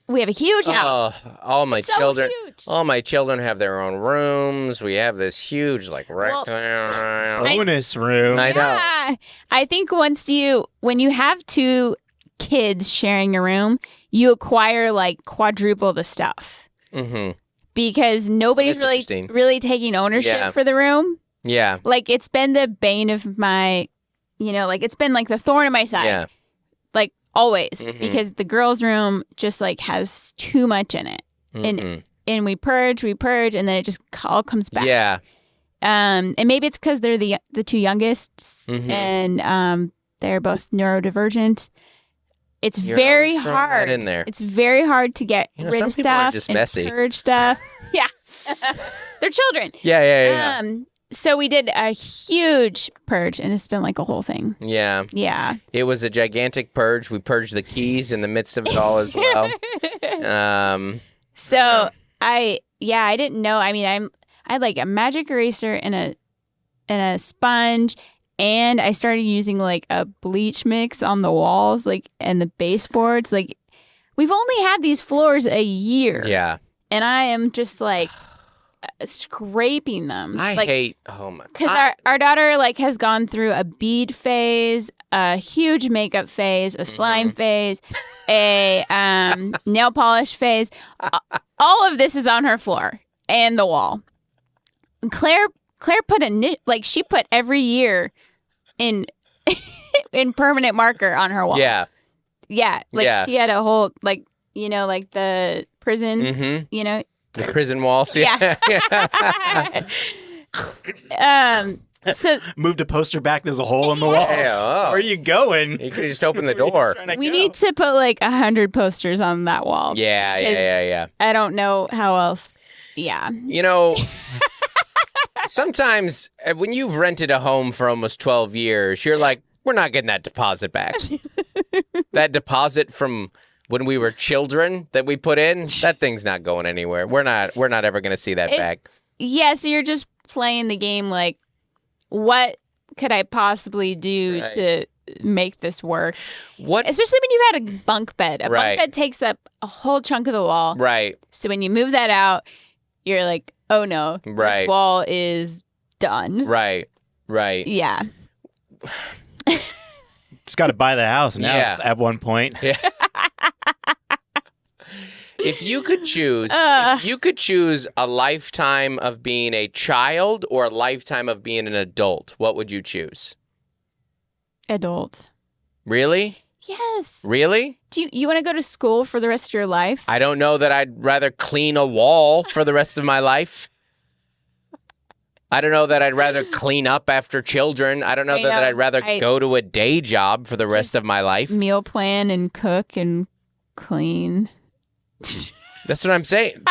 We have a huge house. All my It's so children. huge. All my children have their own rooms. We have this huge, like, rectangle. Bonus room. I know. Yeah. I think when you have 2 kids sharing a room, you acquire like quadruple the stuff Mm-hmm. because nobody's That's interesting. really taking ownership Yeah. for the room. Yeah. Like it's been the bane of my, like it's been like the thorn in my side. Yeah. Like always Mhm. because the girls' room just like has too much in it. Mhm. And we purge, and then it just all comes back. Yeah. And maybe it's because they're the 2 youngest, Mhm. and they're both neurodivergent. It's You're very always throwing that hard. in there. It's very hard to get rid some of people are stuff just and messy. purge stuff. Yeah, they're children. Yeah. So we did a huge purge, and it's been like a whole thing. Yeah. Yeah. It was a gigantic purge. We purged the keys in the midst of it all as well. So I didn't know. I mean, I had like a magic eraser and a sponge, and I started using like a bleach mix on the walls, like, and the baseboards. Like, we've only had these floors a year. Yeah. And I am just like scraping them. I like, hate. Oh my. because our daughter like has gone through a bead phase, a huge makeup phase, a slime phase, a nail polish phase. All of this is on her floor and the wall. Claire put she put every year in in permanent marker on her wall. Yeah. Yeah. Like Yeah. she had a whole like the prison, Mm-hmm. The prison walls. Yeah. So Moved a poster back. There's a hole in the wall. Yeah, oh. Where are you going? You could just open the door. we need to put like 100 posters on that wall. Yeah. I don't know how else. Yeah. Sometimes when you've rented a home for almost 12 years, you're like, we're not getting that deposit back. That deposit from when we were children that we put in, that thing's not going anywhere. We're not ever going to see that back. Yeah, so you're just playing the game like, what could I possibly do to make this work? Especially when you've had a bunk bed. A bunk bed takes up a whole chunk of the wall. Right. So when you move that out, you're like, oh no, this wall is done. Right. Yeah. Just got to buy the house now at one point. Yeah. If you could choose a lifetime of being a child or a lifetime of being an adult, what would you choose? Adult. Really? Yes. Really? Do you want to go to school for the rest of your life? I don't know that I'd rather clean a wall for the rest of my life. I don't know that I'd rather clean up after children. I don't know that I'd rather go to a day job for the rest of my life. Meal plan and cook and clean. That's what I'm saying.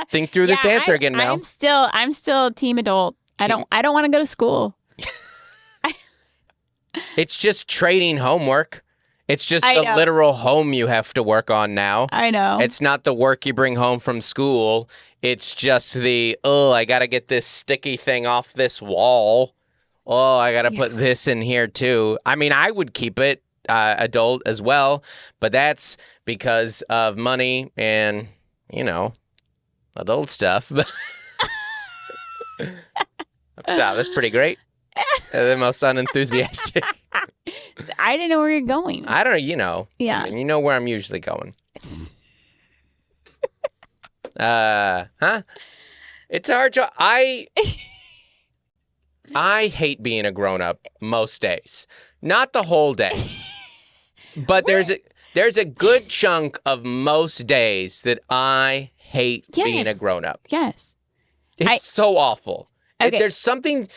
Think through this answer again, Mel. I'm still team adult. I don't want to go to school. It's just trading homework. It's just the literal home you have to work on now. I know. It's not the work you bring home from school. It's just I got to get this sticky thing off this wall. Oh, I got to put this in here too. I mean, I would keep it adult as well, but that's because of money and, adult stuff. That's pretty great. The most unenthusiastic. I didn't know where you're going. I don't know, Yeah. I mean, you know where I'm usually going. It's a hard job. I hate being a grown-up most days. Not the whole day. But there's a good chunk of most days that I hate being a grown-up. Yes. It's so awful. Okay. There's something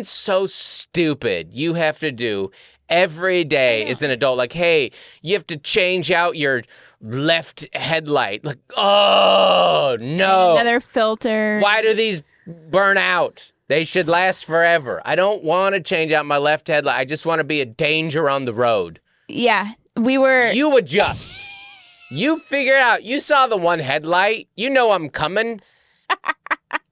so stupid you have to do every day as an adult. Like, hey, you have to change out your left headlight. Like, oh, no. Another filter. Why do these burn out? They should last forever. I don't want to change out my left headlight. I just want to be a danger on the road. Yeah, we were... You adjust. You figure it out. You saw the one headlight. You know I'm coming.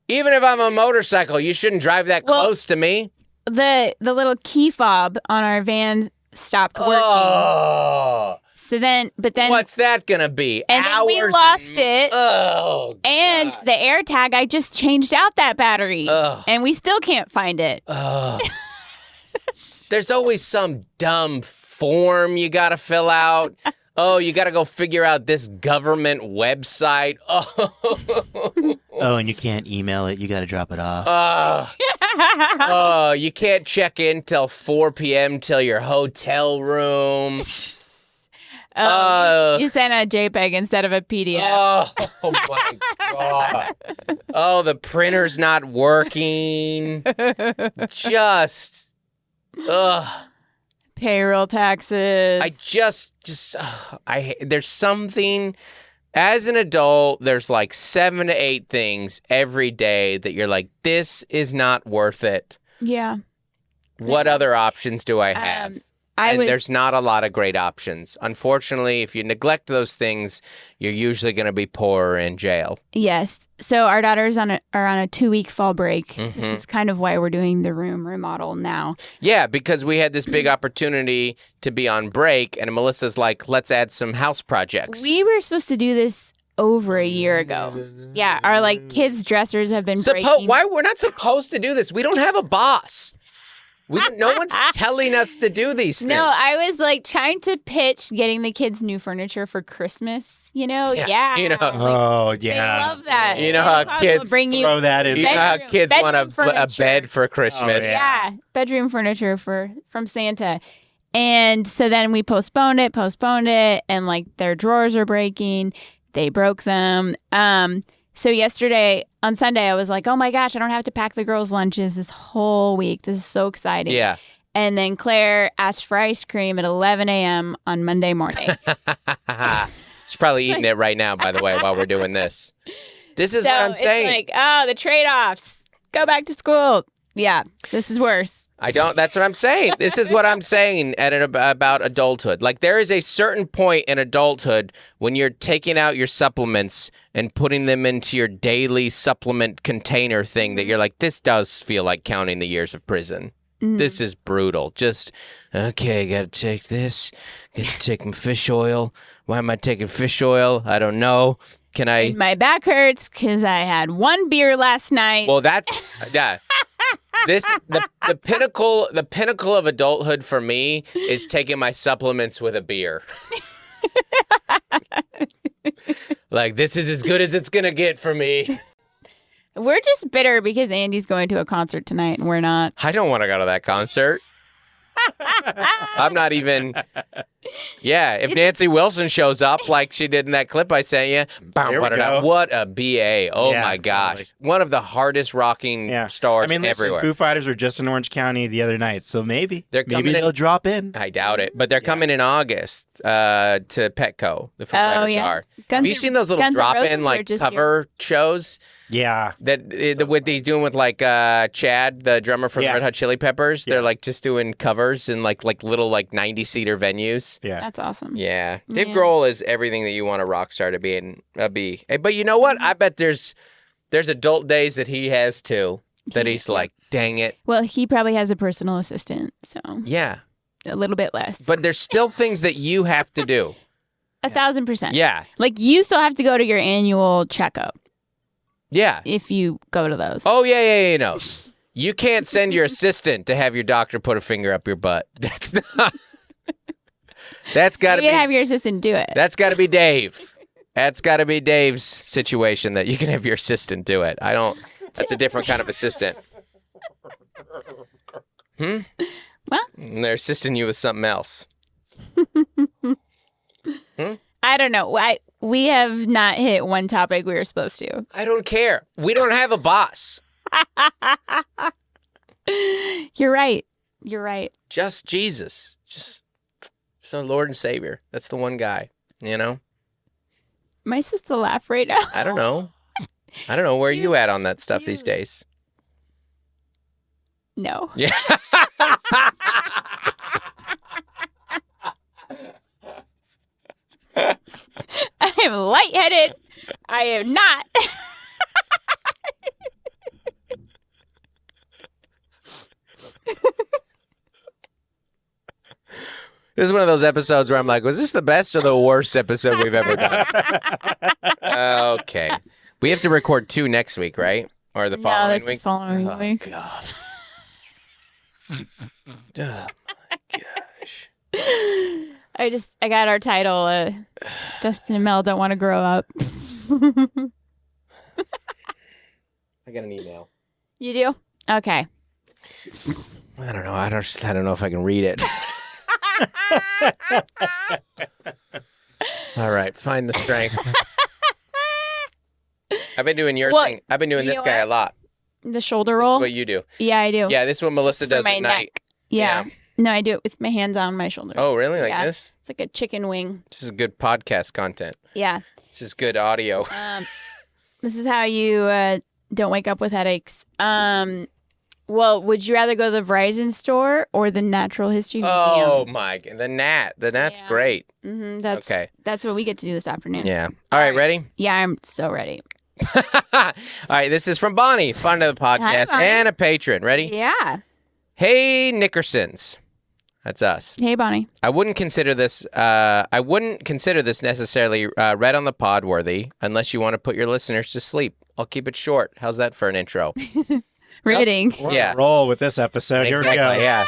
Even if I'm a motorcycle, you shouldn't drive that close to me. The little key fob on our van stopped working. Oh. So then, what's that gonna be? And then we lost it. Oh. And God. the air tag, I just changed out that battery. And we still can't find it. There's always some dumb form you gotta fill out. Oh, you gotta go figure out this government website. Oh, and you can't email it. You gotta drop it off. You can't check in till 4 p.m. till your hotel room. You sent a JPEG instead of a PDF. Oh my God. Oh, the printer's not working. Just, Payroll taxes. There's something, as an adult, there's like 7 to 8 things every day that you're like, this is not worth it. Yeah. What other options do I have? There's not a lot of great options. Unfortunately, if you neglect those things, you're usually going to be poor in jail. Yes. So our daughters are on a 2-week fall break. Mm-hmm. This is kind of why we're doing the room remodel now. Yeah, because we had this big opportunity to be on break, and Melissa's like, let's add some house projects. We were supposed to do this over a year ago. Yeah, our kids' dressers have been breaking. Why we're not supposed to do this? We don't have a boss. No one's telling us to do these things. No, I was trying to pitch getting the kids new furniture for Christmas. Yeah. Oh, yeah. They love that. You know how kids throw that in. You know how kids want a bed for Christmas. Oh, yeah, bedroom furniture from Santa. And so then we postponed it, and their drawers are breaking. They broke them. So yesterday, on Sunday, I was like, oh my gosh, I don't have to pack the girls' lunches this whole week. This is so exciting. Yeah. And then Claire asked for ice cream at 11 a.m. on Monday morning. She's probably eating it right now, by the way, while we're doing this. This is what I'm saying. It's the trade-offs. Go back to school. Yeah, this is worse. That's what I'm saying. This is what I'm saying about adulthood. There is a certain point in adulthood when you're taking out your supplements and putting them into your daily supplement container thing that you're like, this does feel like counting the years of prison. Mm. This is brutal. Just, okay, gotta take this. Gotta take my fish oil. Why am I taking fish oil? I don't know. Can I? And my back hurts because I had 1 beer last night. Well, that's, yeah. The pinnacle of adulthood for me is taking my supplements with a beer. Like, this is as good as it's going to get for me. We're just bitter because Andy's going to a concert tonight and we're not. I don't want to go to that concert. I'm not even. Yeah, if Nancy Wilson shows up like she did in that clip I sent you, what a BA. Oh my gosh. Totally. One of the hardest rocking stars everywhere. Foo Fighters were just in Orange County the other night, so maybe they'll drop in. I doubt it, but they're coming in August to Petco. The Foo Fighters are. Have you seen those little drop-in like cover shows? Yeah, what he's doing with like Chad, the drummer for the Red Hot Chili Peppers. They're like just doing covers in like little like 90-seater venues. Yeah, that's awesome. Yeah, Dave Grohl is everything that you want a rock star to be. But you know what? I bet there's adult days that he has too. That he's like, dang it. Well, he probably has a personal assistant, so yeah, a little bit less. But there's still things that you have to do. 1,000%. Yeah, like you still have to go to your annual checkup. Yeah. If you go to those. Oh, yeah. No. You can't send your assistant to have your doctor put a finger up your butt. That's not. That's got to be. You can have your assistant do it. That's got to be Dave. That's got to be Dave's situation that you can have your assistant do it. I don't. That's a different kind of assistant. Well, and they're assisting you with something else. I don't know. We have not hit one topic we were supposed to. I don't care. We don't have a boss. You're right. Just Jesus. Just our Lord and Savior. That's the one guy, you know? Am I supposed to laugh right now? I don't know. Where are you at on that stuff these days? No. Yeah. I am lightheaded. I am not. This is one of those episodes where I'm like, was this the best or the worst episode we've ever done? Okay. We have to record 2 next week, right? Or the following week? The following week. God. Oh, my gosh. I got our title, Dustin and Mel Don't Want to Grow Up. I got an email. You do? Okay. I don't know. I don't know if I can read it. All right, find the strength. I've been doing your thing. I've been doing this guy a lot. The shoulder roll? This is what you do. Yeah, I do. Yeah, this is what Melissa does at night. Neck. Yeah. No, I do it with my hands on my shoulders. Oh, really? Like this? It's like a chicken wing. This is good podcast content. Yeah. This is good audio. This is how you don't wake up with headaches. Well, would you rather go to the Verizon store or the Natural History Museum? Oh, my God. The Nat's great. Mm-hmm. That's what we get to do this afternoon. Yeah. All right, ready? Yeah, I'm so ready. All right, this is from Bonnie, fun of the podcast, and a patron. Ready? Yeah. Hey, Nickersons. That's us. Hey, Bonnie. I wouldn't consider this necessarily read on the pod worthy unless you want to put your listeners to sleep. I'll keep it short. How's that for an intro? Riveting. We're on a roll with this episode. Here we go. Yeah.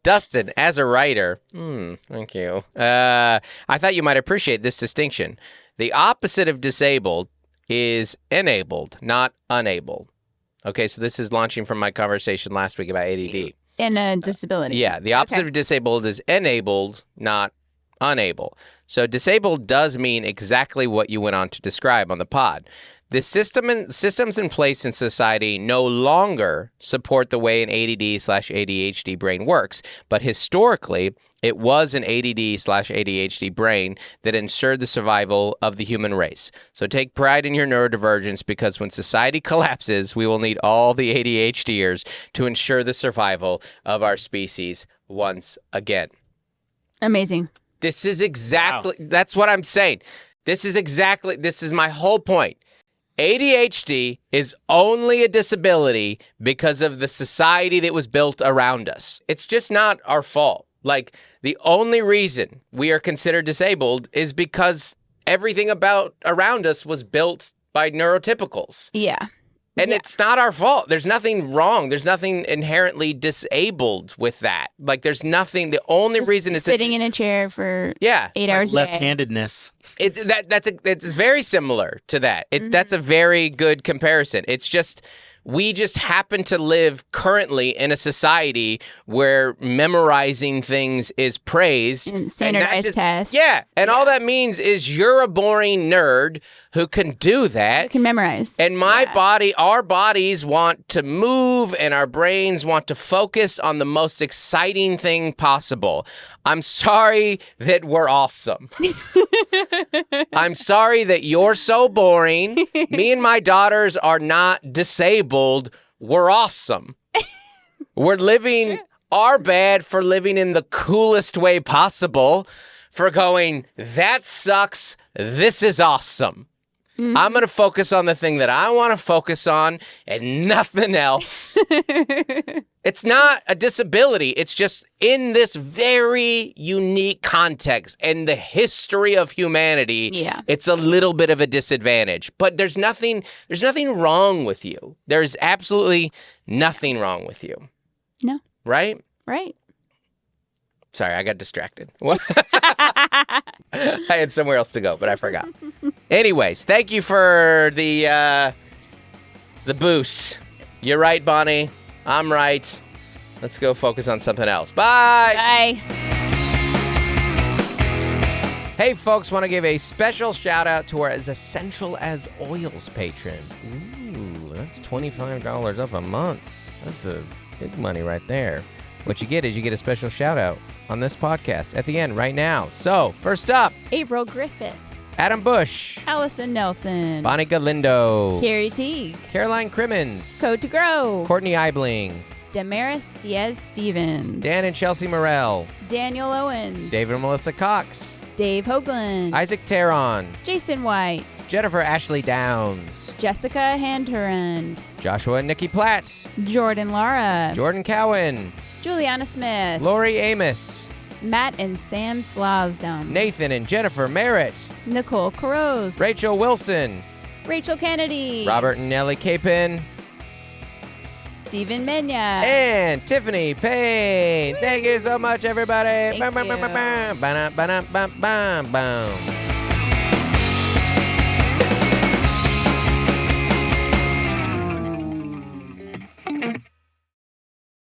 Dustin, as a writer, thank you. I thought you might appreciate this distinction. The opposite of disabled is enabled, not unable. Okay, so this is launching from my conversation last week about ADD. And a disability. Yeah, the opposite of disabled is enabled, not unable. So disabled does mean exactly what you went on to describe on the pod. The systems in place in society no longer support the way an ADD/ADHD brain works, but historically, it was an ADD/ADHD brain that ensured the survival of the human race. So take pride in your neurodivergence because when society collapses, we will need all the ADHDers to ensure the survival of our species once again. Amazing. This is exactly, that's what I'm saying. This is my whole point. ADHD is only a disability because of the society that was built around us. It's just not our fault. Like, the only reason we are considered disabled is because everything around us was built by neurotypicals. Yeah. And it's not our fault. There's nothing wrong. There's nothing inherently disabled with that. Like, there's nothing. The only reason is sitting in a chair for 8 hours a day. Left-handedness. It's very similar to that. That's a very good comparison. It's just we just happen to live currently in a society where memorizing things is praised. And standardized tests. Yeah. And all that means is you're a boring nerd who can do that. You can memorize. And our bodies want to move and our brains want to focus on the most exciting thing possible. I'm sorry that we're awesome. I'm sorry that you're so boring. Me and my daughters are not disabled. We're awesome. We're living our bad for living in the coolest way possible, for going, that sucks. This is awesome. I'm going to focus on the thing that I want to focus on and nothing else. It's not a disability. It's just in this very unique context and the history of humanity, it's a little bit of a disadvantage. But there's nothing wrong with you. There's absolutely nothing wrong with you. No. Right? Right. Sorry, I got distracted. I had somewhere else to go, but I forgot. Anyways, thank you for the boost. You're right, Bonnie. I'm right. Let's go focus on something else. Bye. Bye. Hey, folks, want to give a special shout out to our As Essential as Oils patrons. Ooh, that's $25 up a month. That's a big money right there. What you get is you get a special shout out on this podcast at the end right now. So, first up, April Griffiths, Adam Bush, Allison Nelson, Bonnie Galindo, Carrie Teague, Caroline Crimmins, Code to Grow, Courtney Eibling, Damaris Diaz-Stevens, Dan and Chelsea Morell, Daniel Owens, David and Melissa Cox, Dave Hoagland, Isaac Teron, Jason White, Jennifer Ashley Downs, Jessica Handurand, Joshua and Nikki Platt, Jordan Lara, Jordan Cowan, Juliana Smith, Lori Amos, Matt and Sam Slosdom, Nathan and Jennifer Merritt, Nicole Caroz, Rachel Wilson, Rachel Kennedy, Robert and Nellie Capin, Stephen Menya, and Tiffany Payne. Thank you so much, everybody. Thank you. Bam.